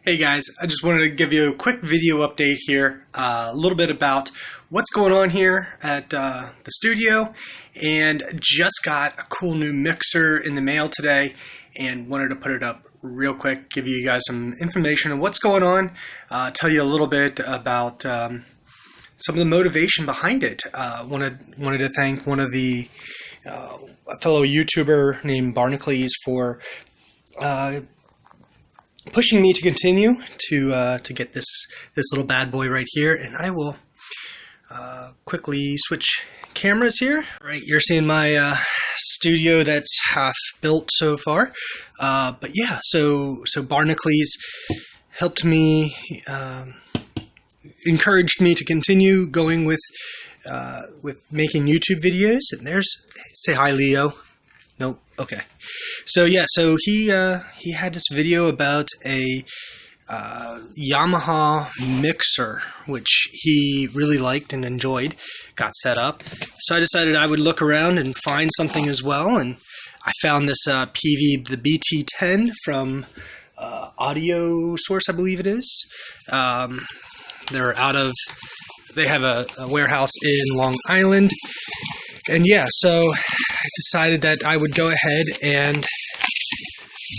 Hey guys, I just wanted to give you a quick video update here, a little bit about what's going on here at the studio, and just got a cool new mixer in the mail today and wanted to put it up real quick, give you guys some information on what's going on, tell you a little bit about some of the motivation behind it. Wanted to thank one of the a fellow YouTuber named Barnacules for pushing me to continue to get this little bad boy right here, and I will quickly switch cameras here. Right, you're seeing my studio that's half built so far, but yeah, so Barnacules helped me, encouraged me to continue going with making YouTube videos. And there's, say hi, Leo. Nope. Okay. So yeah, so he had this video about a Yamaha mixer, which he really liked and enjoyed, got set up. So I decided I would look around and find something as well, and I found this Peavey the BT10 from Audio Source, I believe it is. They have a warehouse in Long Island. And yeah, so I decided that I would go ahead and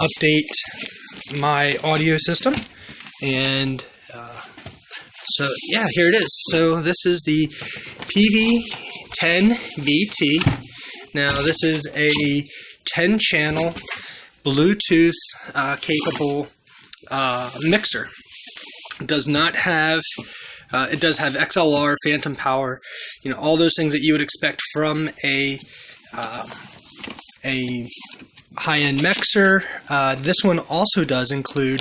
update my audio system. And so yeah, here it is. So this is the PV10BT. Now this is a 10-channel Bluetooth capable mixer. It does not have it does have XLR, phantom power, you know, all those things that you would expect from a high-end mixer. This one also does include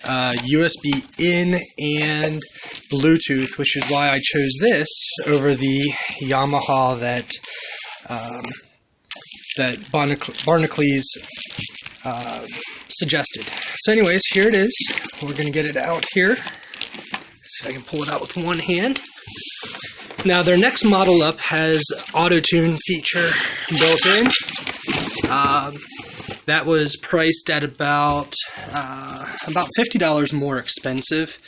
USB in and Bluetooth, which is why I chose this over the Yamaha that Barnacules suggested. So anyways, here it is. We're going to get it out here. See if I can pull it out with one hand. Now their next model up has auto-tune feature built in. That was priced at about $50 more expensive,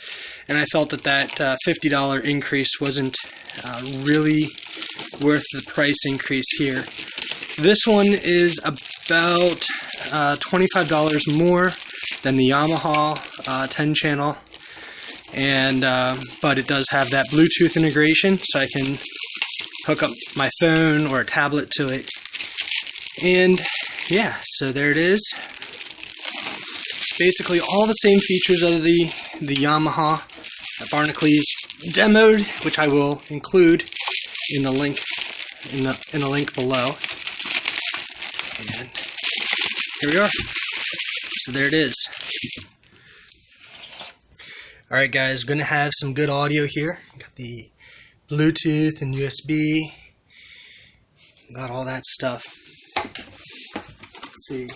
and I felt that $50 increase wasn't really worth the price increase here. This one is about $25 more than the Yamaha 10-channel. And but it does have that Bluetooth integration, so I can hook up my phone or a tablet to it. And yeah, so there it is. Basically all the same features of the Yamaha that Barnacules demoed, which I will include in the link in the link below. And here we are. So there it is. Alright guys, we're going to have some good audio here. Got the Bluetooth and USB. Got all that stuff. Let's see.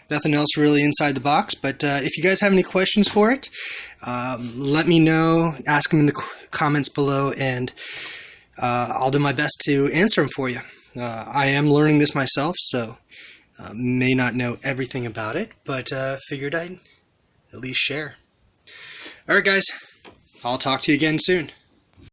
Nothing else really inside the box, but if you guys have any questions for it, let me know. Ask them in the comments below, and I'll do my best to answer them for you. I am learning this myself, so may not know everything about it, but figured I'd at least share. Alright guys, I'll talk to you again soon.